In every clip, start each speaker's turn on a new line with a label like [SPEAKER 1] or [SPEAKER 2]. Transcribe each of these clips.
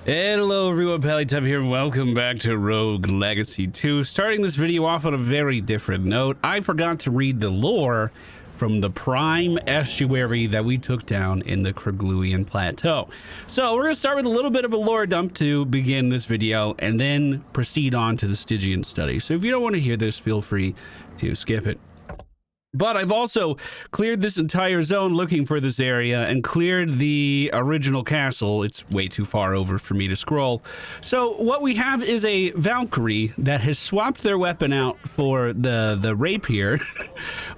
[SPEAKER 1] Hello everyone, MFPallytime here. Welcome back to Rogue Legacy 2. Starting this video off on a very different note, I forgot to read the lore from the prime estuary that we took down in the Kragluian Plateau. So we're going to start with a little bit of a lore dump to begin this video and then proceed on to the Stygian study. So if you don't want to hear this, feel free to skip it. But I've also cleared this entire zone looking for this area and cleared the original castle. It's way too far over for me to scroll. So what we have is a Valkyrie that has swapped their weapon out for the rapier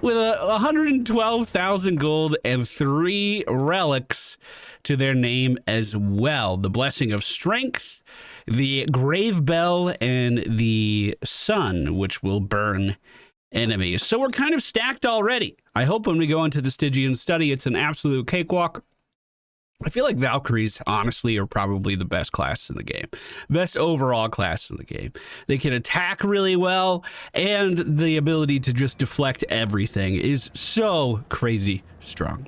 [SPEAKER 1] with 112,000 gold and 3 relics to their name as well. The Blessing of Strength, the Grave Bell, and the Sun, which will burn enemies. So we're kind of stacked already. I hope when we go into the Stygian study, it's an absolute cakewalk. I feel like Valkyries, honestly, are probably the best class in the game. Best overall class in the game. They can attack really well, and the ability to just deflect everything is so crazy strong.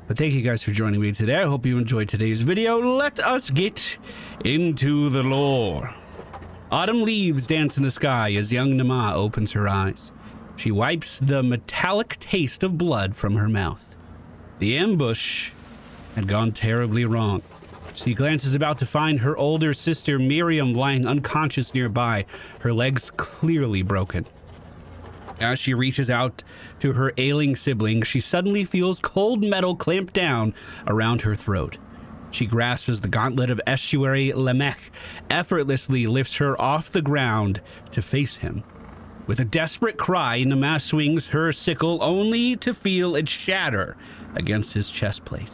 [SPEAKER 1] But thank you guys for joining me today. I hope you enjoyed today's video. Let us get into the lore. Autumn leaves dance in the sky as young Nama opens her eyes. She wipes the metallic taste of blood from her mouth. The ambush had gone terribly wrong. She glances about to find her older sister Miriam lying unconscious nearby, her legs clearly broken. As she reaches out to her ailing sibling, she suddenly feels cold metal clamped down around her throat. She grasps the gauntlet of estuary Lamech, effortlessly lifts her off the ground to face him. With a desperate cry, Nama swings her sickle only to feel it shatter against his chest plate.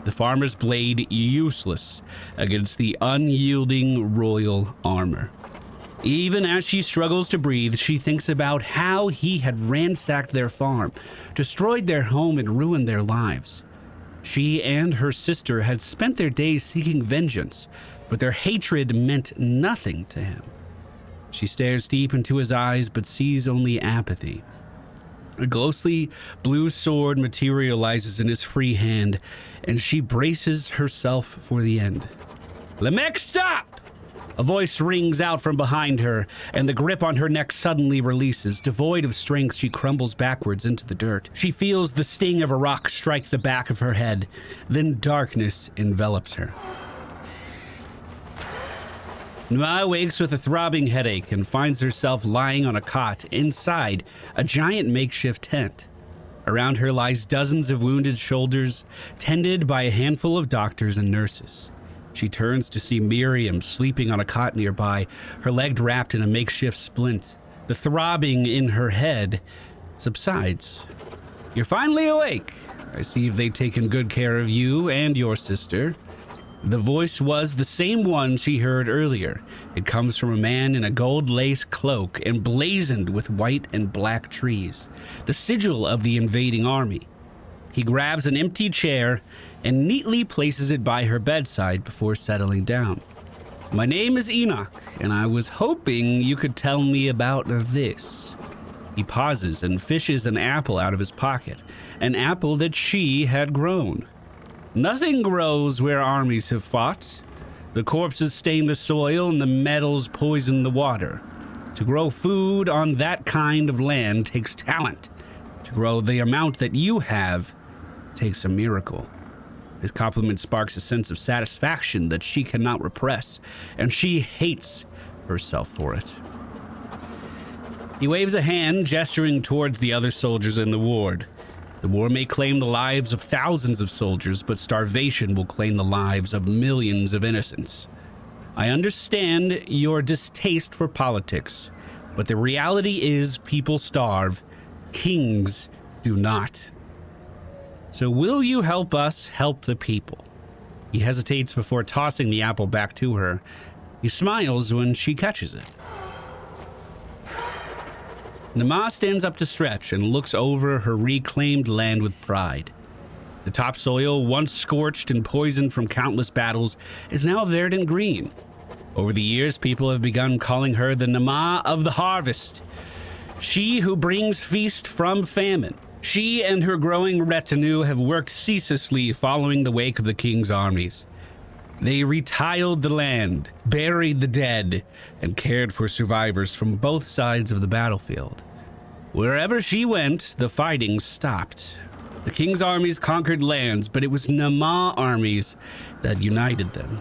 [SPEAKER 1] The farmer's blade useless against the unyielding royal armor. Even as she struggles to breathe, she thinks about how he had ransacked their farm, destroyed their home, and ruined their lives. She and her sister had spent their days seeking vengeance, but their hatred meant nothing to him. She stares deep into his eyes, but sees only apathy. A ghostly blue sword materializes in his free hand, and she braces herself for the end. Lamech, stop! A voice rings out from behind her, and the grip on her neck suddenly releases. Devoid of strength, she crumbles backwards into the dirt. She feels the sting of a rock strike the back of her head. Then darkness envelops her. Nama wakes with a throbbing headache and finds herself lying on a cot inside a giant makeshift tent. Around her lies dozens of wounded soldiers, tended by a handful of doctors and nurses. She turns to see Miriam sleeping on a cot nearby, her leg wrapped in a makeshift splint. The throbbing in her head subsides. You're finally awake. I see they've taken good care of you and your sister. The voice was the same one she heard earlier. It comes from a man in a gold lace cloak emblazoned with white and black trees, the sigil of the invading army. He grabs an empty chair and neatly places it by her bedside before settling down. My name is Enoch, and I was hoping you could tell me about this. He pauses and fishes an apple out of his pocket, an apple that she had grown. Nothing grows where armies have fought. The corpses stain the soil and the metals poison the water. To grow food on that kind of land takes talent. To grow the amount that you have takes a miracle. His compliment sparks a sense of satisfaction that she cannot repress, and she hates herself for it. He waves a hand, gesturing towards the other soldiers in the ward. The war may claim the lives of thousands of soldiers, but starvation will claim the lives of millions of innocents. I understand your distaste for politics, but the reality is people starve. Kings do not. So will you help us help the people? He hesitates before tossing the apple back to her. He smiles when she catches it. Nama stands up to stretch and looks over her reclaimed land with pride. The topsoil, once scorched and poisoned from countless battles, is now verdant green. Over the years, people have begun calling her the Nama of the harvest. She who brings feast from famine. She and her growing retinue have worked ceaselessly following the wake of the king's armies. They retiled the land, buried the dead, and cared for survivors from both sides of the battlefield. Wherever she went, the fighting stopped. The king's armies conquered lands, but it was Nama armies that united them.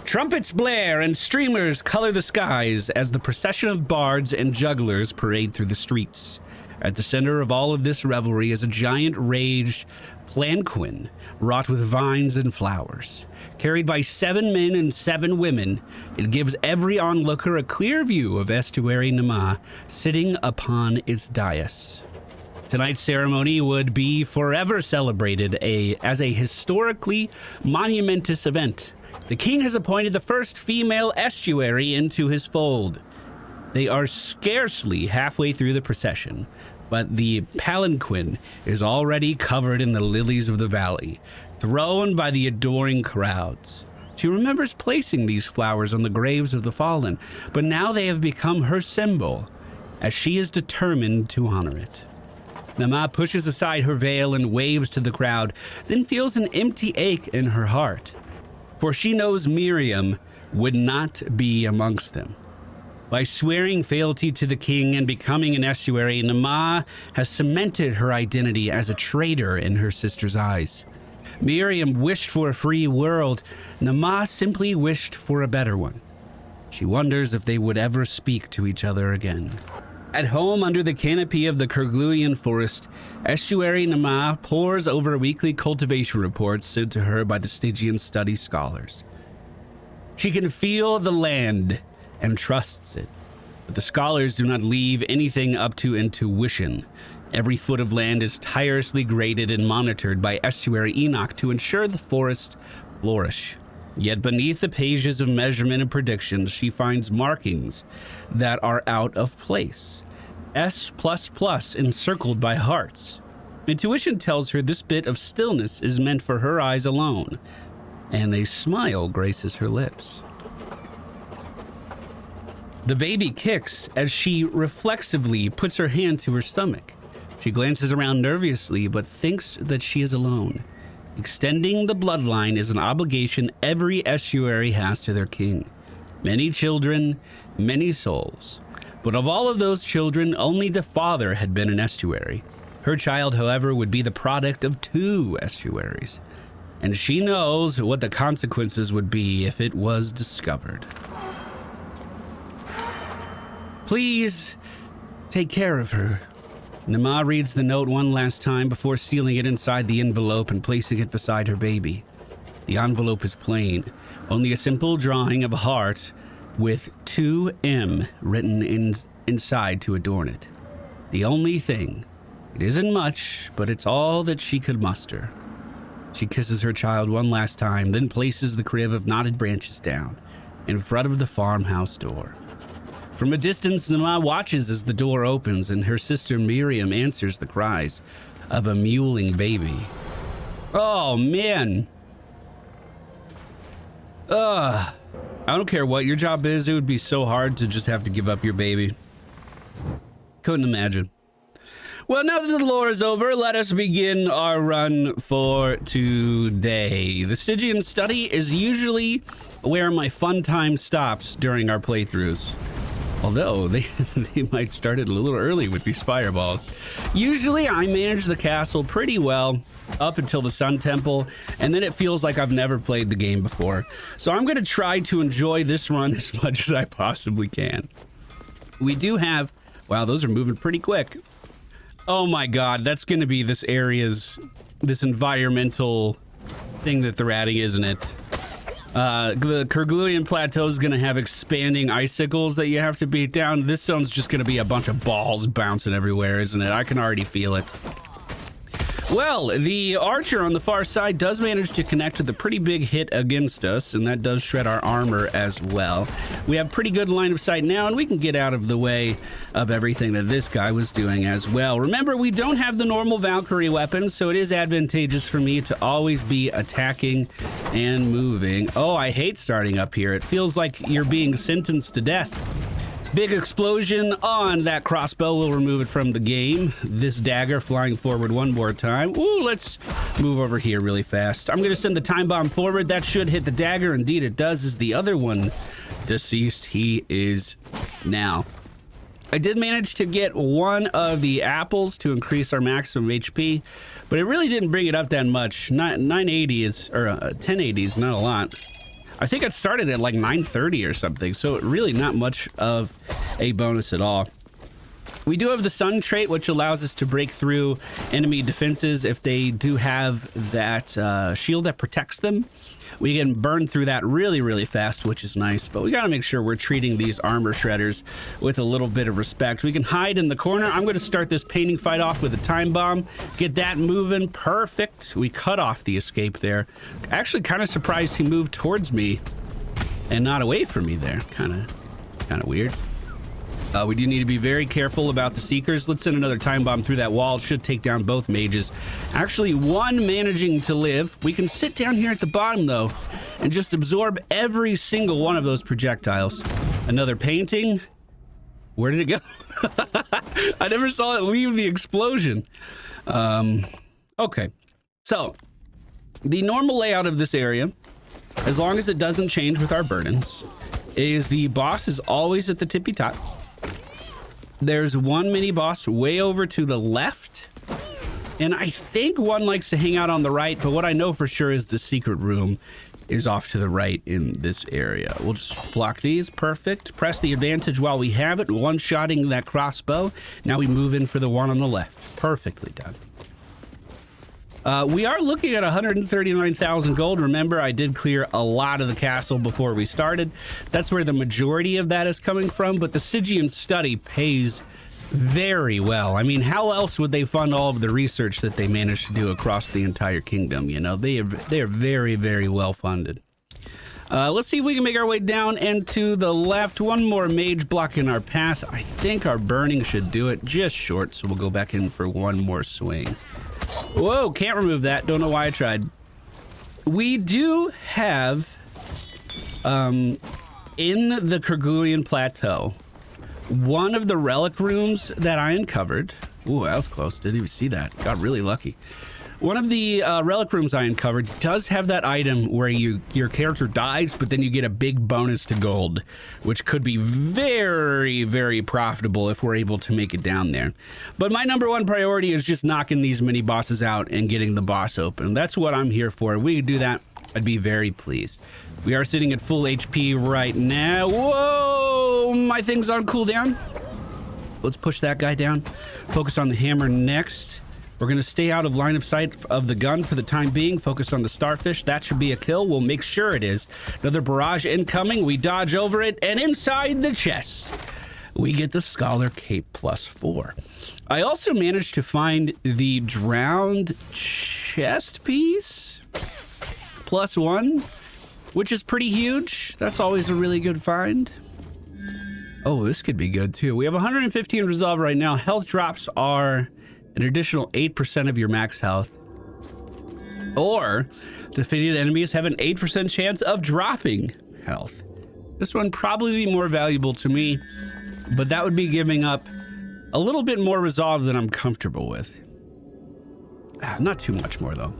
[SPEAKER 1] Trumpets blare and streamers color the skies as the procession of bards and jugglers parade through the streets. At the center of all of this revelry is a giant raged palanquin wrought with vines and flowers. Carried by 7 men and 7 women, it gives every onlooker a clear view of Estuary Nama sitting upon its dais. Tonight's ceremony would be forever celebrated as a historically monumentous event. The king has appointed the first female estuary into his fold. They are scarcely halfway through the procession, but the palanquin is already covered in the lilies of the valley, thrown by the adoring crowds. She remembers placing these flowers on the graves of the fallen, but now they have become her symbol, as she is determined to honor it. Nama pushes aside her veil and waves to the crowd, then feels an empty ache in her heart, for she knows Miriam would not be amongst them. By swearing fealty to the king and becoming an estuary, Nama has cemented her identity as a traitor in her sister's eyes. Miriam wished for a free world. Nama simply wished for a better one. She wonders if they would ever speak to each other again. At home under the canopy of the Kergluian forest, Estuary Nama pores over weekly cultivation reports sent to her by the Stygian study scholars. She can feel the land and trusts it, but the scholars do not leave anything up to intuition. Every foot of land is tirelessly graded and monitored by Estuary Enoch to ensure the forests flourish. Yet beneath the pages of measurement and predictions, she finds markings that are out of place. S++ encircled by hearts. Intuition tells her this bit of stillness is meant for her eyes alone, and a smile graces her lips. The baby kicks as she reflexively puts her hand to her stomach. She glances around nervously, but thinks that she is alone. Extending the bloodline is an obligation every estuary has to their king. Many children, many souls. But of all of those children, only the father had been an estuary. Her child, however, would be the product of 2 estuaries. And she knows what the consequences would be if it was discovered. Please take care of her. Nama reads the note one last time before sealing it inside the envelope and placing it beside her baby. The envelope is plain, only a simple drawing of a heart with 2M written inside to adorn it. The only thing. It isn't much, but it's all that she could muster. She kisses her child one last time, then places the crib of knotted branches down in front of the farmhouse door. From a distance, Nama watches as the door opens and her sister Miriam answers the cries of a mewling baby. Oh, man. I don't care what your job is. It would be so hard to just have to give up your baby. Couldn't imagine. Well, now that the lore is over, let us begin our run for today. The Stygian study is usually where my fun time stops during our playthroughs. Although they might start it a little early with these fireballs. Usually I manage the castle pretty well up until the Sun Temple, and then it feels like I've never played the game before. So I'm going to try to enjoy this run as much as I possibly can. We do have... Wow, those are moving pretty quick. Oh my god, that's going to be this environmental thing that they're adding, isn't it? The Kergluian Plateau is going to have expanding icicles that you have to beat down. This zone's just going to be a bunch of balls bouncing everywhere, isn't it? I can already feel it. Well, the archer on the far side does manage to connect with a pretty big hit against us, and that does shred our armor as well. We have pretty good line of sight now, and we can get out of the way of everything that this guy was doing as well. Remember, we don't have the normal Valkyrie weapons, so it is advantageous for me to always be attacking and moving. Oh, I hate starting up here. It feels like you're being sentenced to death. Big explosion on that crossbow will remove it from the game. This dagger flying forward one more time. Ooh, let's move over here really fast. I'm gonna send the time bomb forward. That should hit the dagger. Indeed it does. Is the other one deceased? He is now. I did manage to get one of the apples to increase our maximum HP, but it really didn't bring it up that much. 980 is, or 1080 is not a lot. I think it started at like 930 or something, so really not much of a bonus at all. We do have the sun trait, which allows us to break through enemy defenses if they do have that shield that protects them. We can burn through that really, really fast, which is nice, but we gotta make sure we're treating these armor shredders with a little bit of respect. We can hide in the corner. I'm gonna start this painting fight off with a time bomb, get that moving. Perfect. We cut off the escape there. Actually kind of surprised he moved towards me and not away from me there. Kind of weird. We do need to be very careful about the Seekers. Let's send another time bomb through that wall. Should take down both mages. Actually, one managing to live. We can sit down here at the bottom, though, and just absorb every single one of those projectiles. Another painting. Where did it go? I never saw it leave the explosion. Okay. So, the normal layout of this area, as long as it doesn't change with our burdens, is the boss is always at the tippy top. There's one mini boss way over to the left, and I think one likes to hang out on the right, but what I know for sure is the secret room is off to the right in this area. We'll just block these. Perfect. Press the advantage while we have it, one-shotting that crossbow. Now we move in for the one on the left. Perfectly done. We are looking at 139,000 gold. Remember, I did clear a lot of the castle before we started. That's where the majority of that is coming from, but the Stygian study pays very well. I mean, how else would they fund all of the research that they managed to do across the entire kingdom? You know, they are very, very well funded. Let's see if we can make our way down and to the left. One more mage blocking our path. I think our burning should do it. Just short, so we'll go back in for one more swing. Whoa, can't remove that. Don't know why I tried. We do have, in the Kerguelen Plateau, one of the relic rooms that I uncovered. Ooh, that was close. Didn't even see that. Got really lucky. One of the relic rooms I uncovered does have that item where your character dies, but then you get a big bonus to gold, which could be very, very profitable if we're able to make it down there. But my number one priority is just knocking these mini bosses out and getting the boss open. That's what I'm here for. If we could do that, I'd be very pleased. We are sitting at full HP right now. Whoa, my thing's on cooldown. Let's push that guy down. Focus on the hammer next. We're going to stay out of line of sight of the gun for the time being. Focus on the starfish. That should be a kill. We'll make sure it is. Another barrage incoming. We dodge over it. And inside the chest, we get the Scholar Cape +4. I also managed to find the drowned chest piece +1, which is pretty huge. That's always a really good find. Oh, this could be good too. We have 115 resolve right now. Health drops are an additional 8% of your max health. Or defeated enemies have an 8% chance of dropping health. This one probably be more valuable to me, but that would be giving up a little bit more resolve than I'm comfortable with. Not too much more though.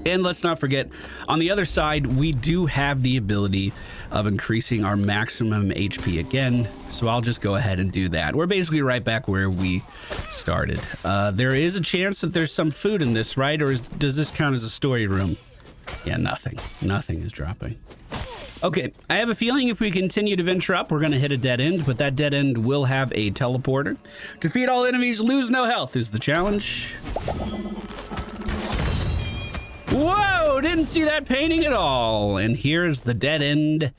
[SPEAKER 1] And let's not forget, on the other side, we do have the ability of increasing our maximum HP again. So I'll just go ahead and do that. We're basically right back where we started. There is a chance that there's some food in this, right? Or does this count as a story room? Yeah, nothing. Nothing is dropping. Okay, I have a feeling if we continue to venture up, we're going to hit a dead end, but that dead end will have a teleporter. Defeat all enemies, lose no health is the challenge. Whoa, didn't see that painting at all. And here's the dead end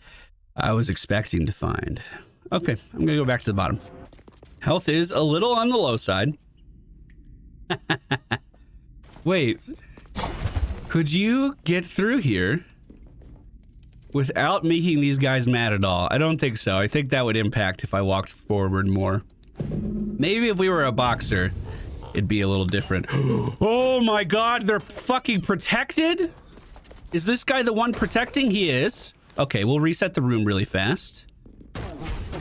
[SPEAKER 1] I was expecting to find. Okay, I'm gonna go back to the bottom. Health is a little on the low side. Wait, could you get through here without making these guys mad at all? I don't think so. I think that would impact if I walked forward more. Maybe if we were a boxer, it'd be a little different. Oh my god, they're fucking protected? Is this guy the one protecting? He is. Okay, we'll reset the room really fast.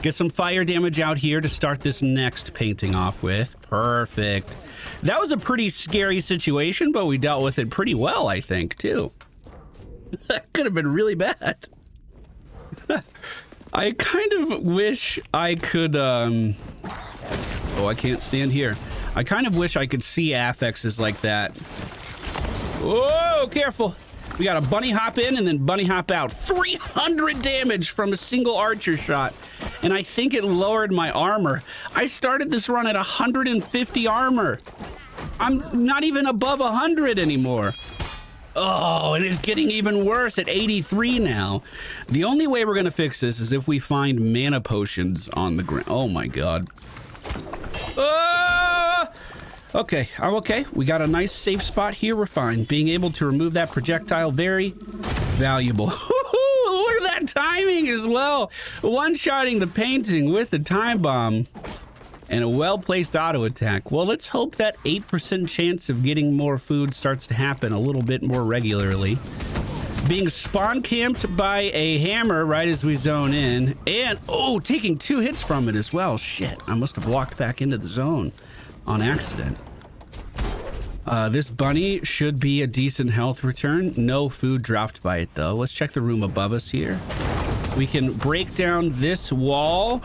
[SPEAKER 1] Get some fire damage out here to start this next painting off with. Perfect. That was a pretty scary situation, but we dealt with it pretty well, I think, too. That could have been really bad. I kind of wish I could, oh, I can't stand here. I kind of wish I could see affixes like that. Whoa, careful. We got a bunny hop in and then bunny hop out. 300 damage from a single archer shot. And I think it lowered my armor. I started this run at 150 armor. I'm not even above 100 anymore. Oh, and it's getting even worse at 83 now. The only way we're gonna fix this is if we find mana potions on the ground. Oh my God. Okay, I'm okay. We got a nice safe spot here. We're fine. Being able to remove that projectile, very valuable. Look at that timing as well. One-shotting the painting with the time bomb and a well-placed auto attack. Well, let's hope that 8% chance of getting more food starts to happen a little bit more regularly. Being spawn camped by a hammer right as we zone in, and oh, taking 2 hits from it as well. Shit, I must have walked back into the zone on accident. This bunny should be a decent health return. No food dropped by it though. Let's check the room above us here. We can break down this wall.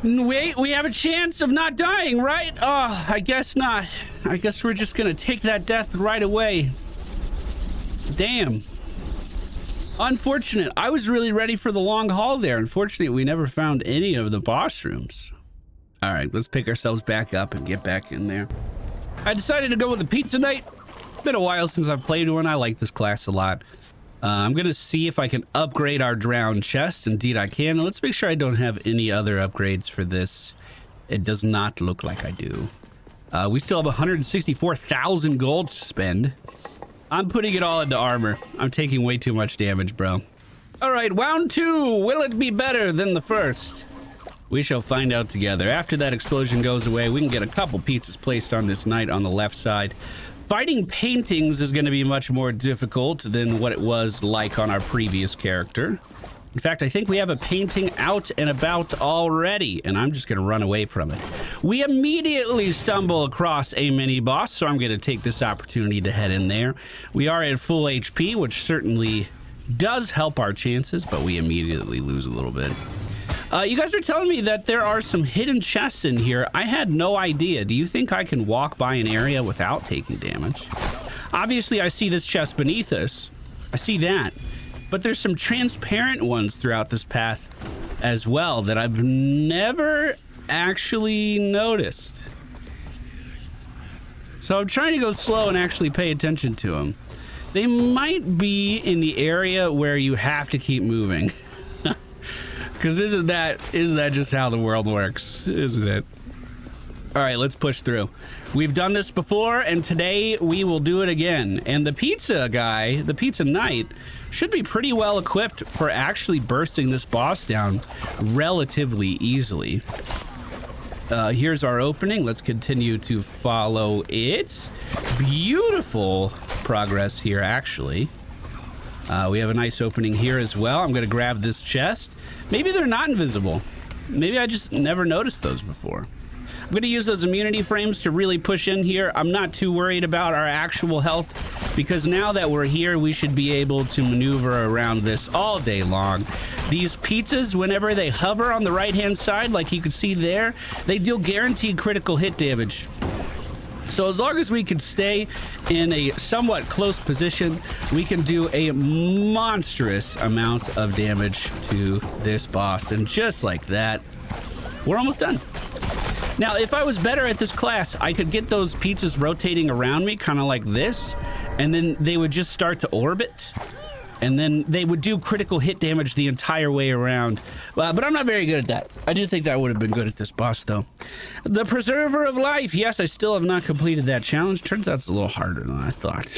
[SPEAKER 1] Wait, we have a chance of not dying, right? Oh, I guess not. I guess we're just gonna take that death right away. Damn. Unfortunate. I was really ready for the long haul there. Unfortunately, we never found any of the boss rooms. All right, let's pick ourselves back up and get back in there. I decided to go with the pizza night. It's been a while since I've played one. I like this class a lot. I'm gonna see if I can upgrade our drowned chest. Indeed I can. Let's make sure I don't have any other upgrades for this. It does not look like I do. We still have 164,000 gold to spend. I'm putting it all into armor. I'm taking way too much damage, bro. All right, round 2. Will it be better than the first? We shall find out together. After that explosion goes away, we can get a couple pizzas placed on this knight on the left side. Fighting paintings is going to be much more difficult than what it was like on our previous character. In fact, I think we have a painting out and about already, and I'm just going to run away from it. We immediately stumble across a mini boss, so I'm going to take this opportunity to head in there. We are at full HP, which certainly does help our chances, but we immediately lose a little bit. You guys are telling me that there are some hidden chests in here. I had no idea. Do you think I can walk by an area without taking damage? Obviously, I see this chest beneath us. I see that. But there's some transparent ones throughout this path as well that I've never actually noticed. So I'm trying to go slow and actually pay attention to them. They might be in the area where you have to keep moving. Because isn't that just how the world works, isn't it? All right, let's push through. We've done this before, and today we will do it again. And the pizza guy, the pizza knight, should be pretty well equipped for actually bursting this boss down relatively easily. Here's our opening. Let's continue to follow it. Beautiful progress here, actually. We have a nice opening here as well. I'm gonna grab this chest. Maybe they're not invisible. Maybe I just never noticed those before. I'm gonna use those immunity frames to really push in here. I'm not too worried about our actual health because now that we're here, we should be able to maneuver around this all day long. These pizzas, whenever they hover on the right-hand side, like you can see there, they deal guaranteed critical hit damage. So as long as we can stay in a somewhat close position, we can do a monstrous amount of damage to this boss. And just like that, we're almost done. Now, if I was better at this class, I could get those pizzas rotating around me, kind of like this, and then they would just start to orbit. And then they would do critical hit damage the entire way around. But I'm not very good at that. I do think that I would have been good at this boss, though. The Preserver of Life. Yes, I still have not completed that challenge. Turns out it's a little harder than I thought.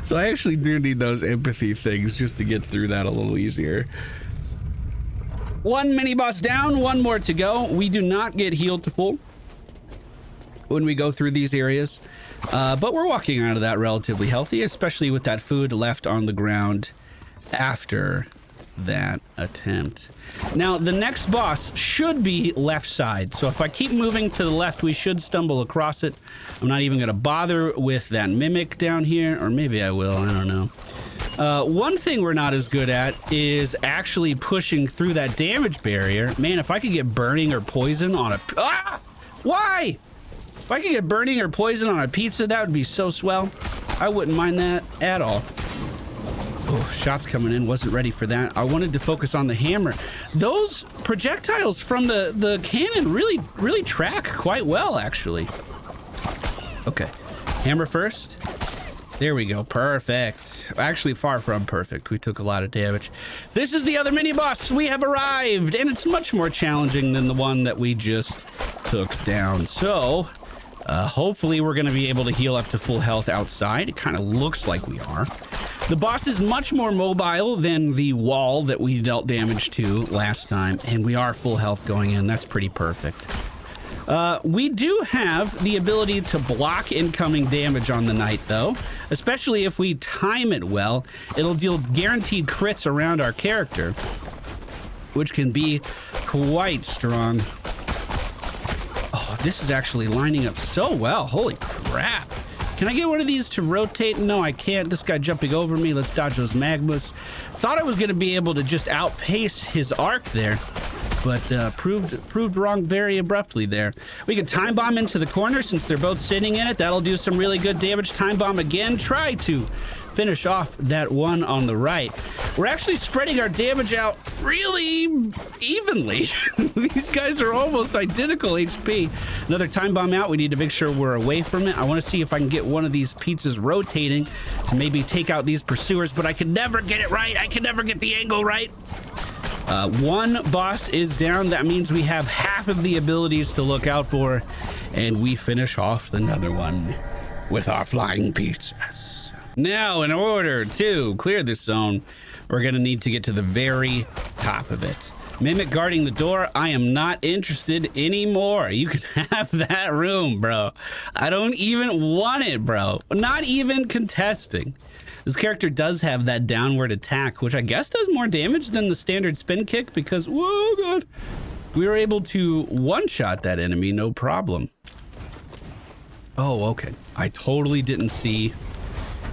[SPEAKER 1] So I actually do need those empathy things just to get through that a little easier. One mini boss down, one more to go. We do not get healed to full when we go through these areas. But we're walking out of that relatively healthy, especially with that food left on the ground after that attempt. Now, the next boss should be left side. So if I keep moving to the left, we should stumble across it. I'm not even going to bother with that mimic down here, or maybe I will. I don't know. One thing we're not as good at is actually pushing through that damage barrier. Man, if I could get burning or poison on a... Ah! Why? If I could get burning or poison on a pizza, that would be so swell. I wouldn't mind that at all. Oh, shots coming in. Wasn't ready for that. I wanted to focus on the hammer. Those projectiles from the cannon really track quite well, actually. Okay. Hammer first. There we go. Perfect. Actually, far from perfect. We took a lot of damage. This is the other mini-boss. We have arrived, and it's much more challenging than the one that we just took down. So, hopefully we're going to be able to heal up to full health outside. It kind of looks like we are. The boss is much more mobile than the wall that we dealt damage to last time, and we are full health going in. That's pretty perfect. We do have the ability to block incoming damage on the knight, though, especially if we time it well. It'll deal guaranteed crits around our character, which can be quite strong. Oh, this is actually lining up so well. Holy crap. Can I get one of these to rotate? No, I can't. This guy jumping over me. Let's dodge those magmas. Thought I was going to be able to just outpace his arc there, but proved wrong very abruptly there. We can time bomb into the corner since they're both sitting in it. That'll do some really good damage. Time bomb again. Try to finish off that one on the right. We're actually spreading our damage out really evenly. These guys are almost identical HP. Another time bomb out. We need to make sure we're away from it. I want to see if I can get one of these pizzas rotating to maybe take out these pursuers, but I can never get it right. I can never get the angle right. One boss is down. That means we have half of the abilities to look out for, and we finish off another one with our flying pizzas. Now, in order to clear this zone, we're going to need to get to the very top of it. Mimic guarding the door. I am not interested anymore. You can have that room, bro. I don't even want it, bro. Not even contesting. This character does have that downward attack, which I guess does more damage than the standard spin kick because, whoa, God, we were able to one-shot that enemy, no problem. Oh, okay. I totally didn't see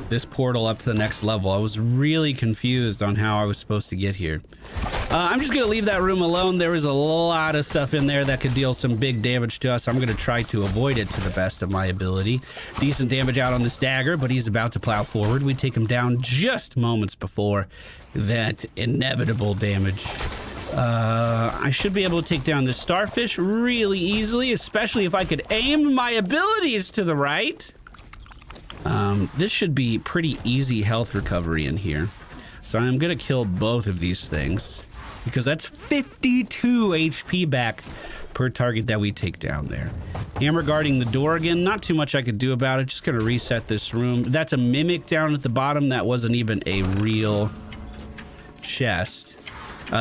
[SPEAKER 1] this portal up to the next level. I was really confused on how I was supposed to get here. I'm just gonna leave that room alone. There is a lot of stuff in there that could deal some big damage to us. I'm gonna try to avoid it to the best of my ability. Decent damage out on this dagger, but he's about to plow forward. We take him down just moments before that inevitable damage. I should be able to take down this starfish really easily, especially if I could aim my abilities to the right. This should be pretty easy health recovery in here. So I'm gonna kill both of these things because that's 52 HP back per target that we take down there. Hammer guarding the door again. Not too much I could do about it. Just gonna reset this room. That's a mimic down at the bottom. That wasn't even a real chest.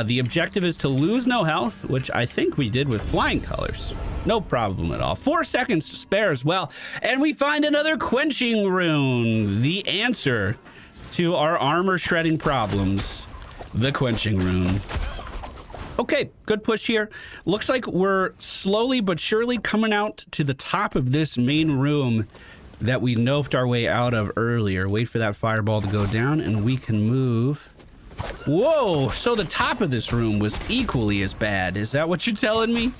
[SPEAKER 1] The objective is to lose no health, which I think we did with flying colors. No problem at all. 4 seconds to spare as well. And we find another quenching rune. The answer to our armor shredding problems. The quenching rune. Okay, good push here. Looks like we're slowly but surely coming out to the top of this main room that we noped our way out of earlier. Wait for that fireball to go down and we can move. Whoa, so the top of this room was equally as bad. Is that what you're telling me?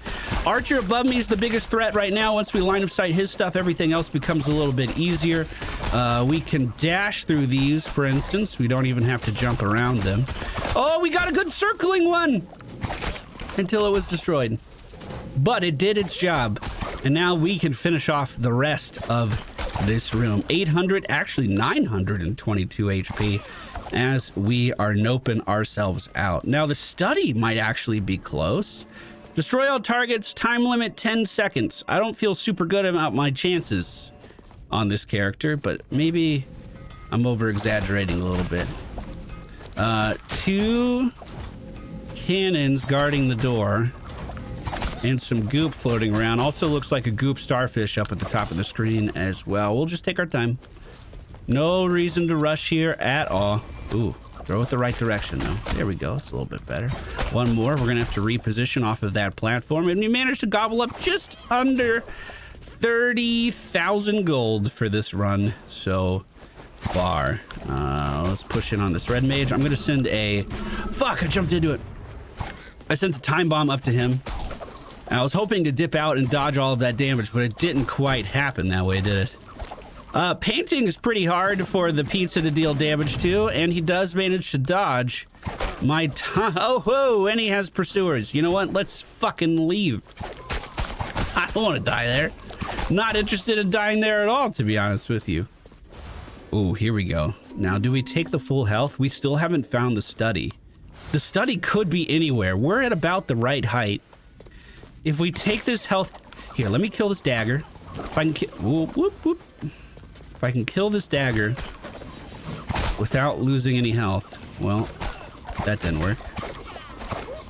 [SPEAKER 1] Archer above me is the biggest threat right now. Once we line of sight his stuff, everything else becomes a little bit easier. We can dash through these, for instance. We don't even have to jump around them. Oh, we got a good circling one until it was destroyed. But it did its job. And now we can finish off the rest of this room. 800, actually 922 HP. As we are noping ourselves out. Now the study might actually be close. Destroy all targets, time limit 10 seconds. I don't feel super good about my chances on this character, but maybe I'm over exaggerating a little bit. 2 cannons guarding the door and some goop floating around. Also looks like a goop starfish up at the top of the screen as well. We'll just take our time. No reason to rush here at all. Ooh, Throw it the right direction, though. There we go. It's a little bit better. One more. We're going to have to reposition off of that platform. And we managed to gobble up just under 30,000 gold for this run so far. Let's push in on this red mage. I'm going to send a... Fuck, I jumped into it. I sent a time bomb up to him. I was hoping to dip out and dodge all of that damage, but it didn't quite happen that way, did it? Painting is pretty hard for the pizza to deal damage to, and he does manage to dodge my time. Oh, whoa, and he has pursuers. You know what? Let's fucking leave. I don't want to die there. Not interested in dying there at all, to be honest with you. Ooh, here we go. Now, do we take the full health? We still haven't found the study. The study could be anywhere. We're at about the right height. If we take this health... Here, let me kill this dagger. If I can whoop, whoop, whoop. If I can kill this dagger without losing any health, well, that didn't work.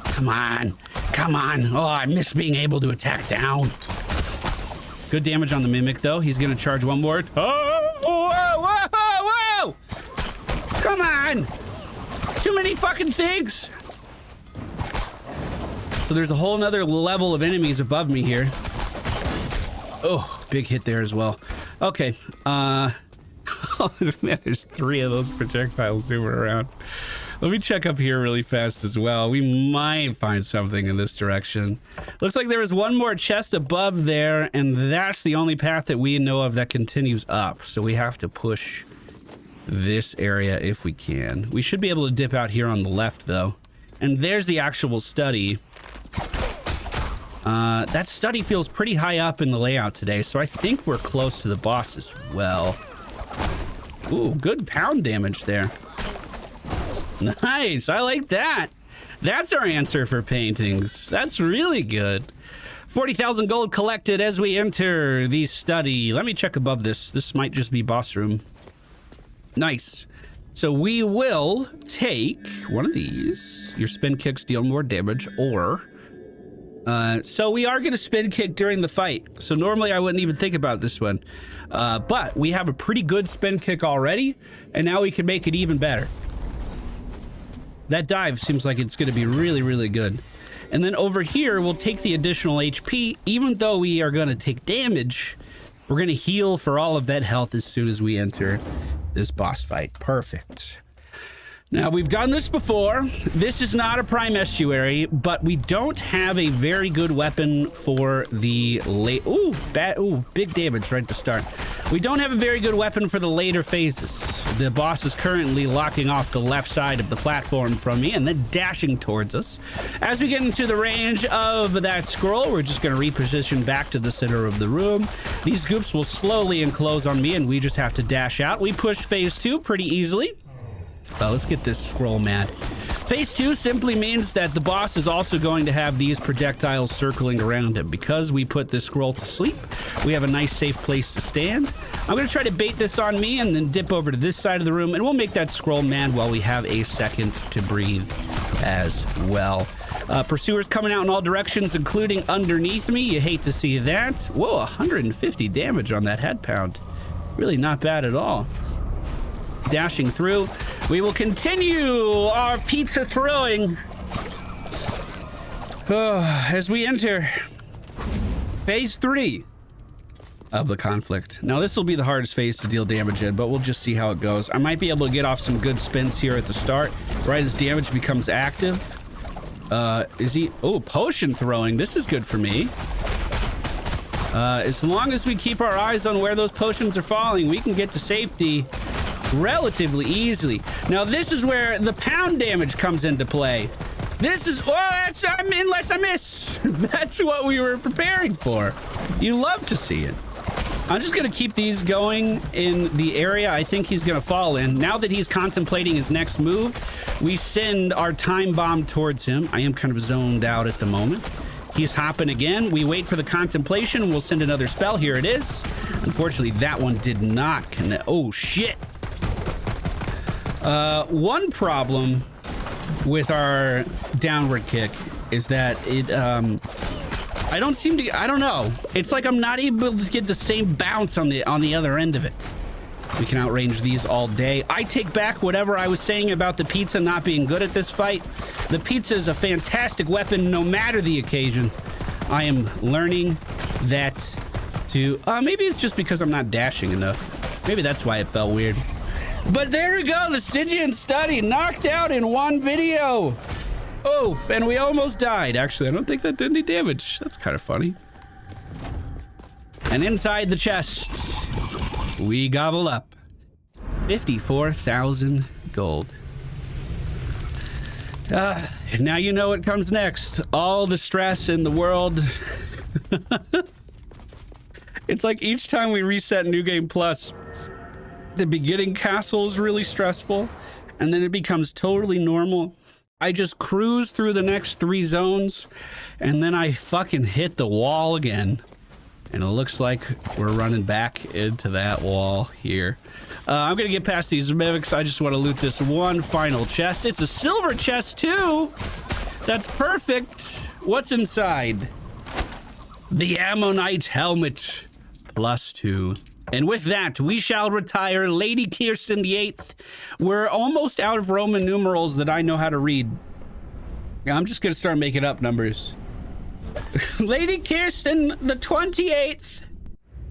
[SPEAKER 1] Come on. Come on. Oh, I miss being able to attack down. Good damage on the mimic, though. He's going to charge one more. Oh, whoa, whoa, whoa. Come on. Too many fucking things. So there's a whole nother level of enemies above me here. Oh, big hit there as well. Okay, oh, man, there's 3 of those projectiles zooming around. Let me check up here really fast as well. We might find something in this direction. Looks like there is one more chest above there, and that's the only path that we know of that continues up. So we have to push this area if we can. We should be able to dip out here on the left, though. And there's the actual study. That study feels pretty high up in the layout today, so I think we're close to the boss as well. Ooh, good pound damage there. Nice, I like that. That's our answer for paintings. That's really good. 40,000 gold collected as we enter the study. Let me check above this. This might just be boss room. Nice. So we will take one of these. Your spin kicks deal more damage, or... so we are going to spin kick during the fight. So normally I wouldn't even think about this one. But we have a pretty good spin kick already, and now we can make it even better. That dive seems like it's going to be really, really good. And then over here, we'll take the additional HP. Even though we are going to take damage, we're going to heal for all of that health as soon as we enter this boss fight. Perfect. Now, we've done this before. This is not a prime estuary, but we don't have a very good weapon for the late... Ooh, big damage right at the start. We don't have a very good weapon for the later phases. The boss is currently locking off the left side of the platform from me and then dashing towards us. As we get into the range of that scroll, we're just going to reposition back to the center of the room. These goops will slowly enclose on me, and we just have to dash out. We pushed phase 2 pretty easily. Let's get this scroll mad. Phase 2 simply means that the boss is also going to have these projectiles circling around him. Because we put this scroll to sleep, we have a nice safe place to stand. I'm going to try to bait this on me and then dip over to this side of the room, and we'll make that scroll mad while we have a second to breathe as well. Pursuers coming out in all directions, including underneath me. You hate to see that. Whoa, 150 damage on that head pound. Really not bad at all. Dashing through. We will continue our pizza throwing as we enter phase 3 of the conflict. Now, this will be the hardest phase to deal damage in, but we'll just see how it goes. I might be able to get off some good spins here at the start, right as damage becomes active. Is he... Oh, potion throwing. This is good for me. As long as we keep our eyes on where those potions are falling, we can get to safety relatively easily. Now, this is where the pound damage comes into play. This is... Oh, that's... unless I miss. That's what we were preparing for. You love to see it. I'm just going to keep these going in the area I think he's going to fall in. Now that he's contemplating his next move, we send our time bomb towards him. I am kind of zoned out at the moment. He's hopping again. We wait for the contemplation, and we'll send another spell. Here it is. Unfortunately, that one did not connect. Oh, shit. One problem with our downward kick is that it, I don't seem to, I don't know. It's like I'm not able to get the same bounce on the other end of it. We can outrange these all day. I take back whatever I was saying about the pizza not being good at this fight. The pizza is a fantastic weapon no matter the occasion. I am learning that to... maybe it's just because I'm not dashing enough. Maybe that's why it felt weird. But there we go. The Stygian study knocked out in one video. Oof, and we almost died. Actually, I don't think that did any damage. That's kind of funny. And inside the chest, we gobble up 54,000 gold. Now you know what comes next. All the stress in the world. It's like each time we reset New Game Plus, the beginning castle is really stressful, and then it becomes totally normal. I just cruise through the next 3 zones, and then I fucking hit the wall again. And it looks like we're running back into that wall here. I'm gonna get past these mimics. I just want to loot this one final chest. It's a silver chest too. That's perfect. What's inside? The Ammonite helmet +2. And with that, we shall retire Lady Kirsten VIII. We're almost out of Roman numerals that I know how to read. I'm just gonna start making up numbers. Lady Kirsten the 28th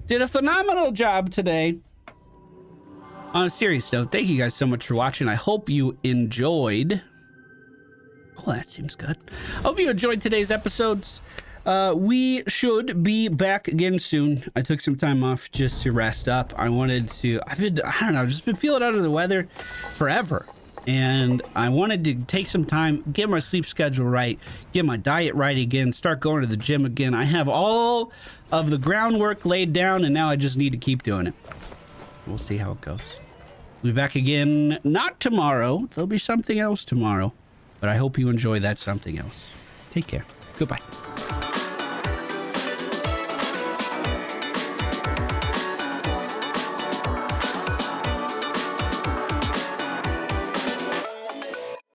[SPEAKER 1] did a phenomenal job today. On a serious note, thank you guys so much for watching. I hope you enjoyed. Oh, that seems good. I hope you enjoyed today's episodes. We should be back again soon. I took some time off just to rest up. I wanted to, I don't know, just been feeling under the weather forever. And I wanted to take some time, get my sleep schedule right, get my diet right again, start going to the gym again. I have all of the groundwork laid down, and now I just need to keep doing it. We'll see how it goes. We'll be back again, not tomorrow. There'll be something else tomorrow, but I hope you enjoy that something else. Take care. Goodbye.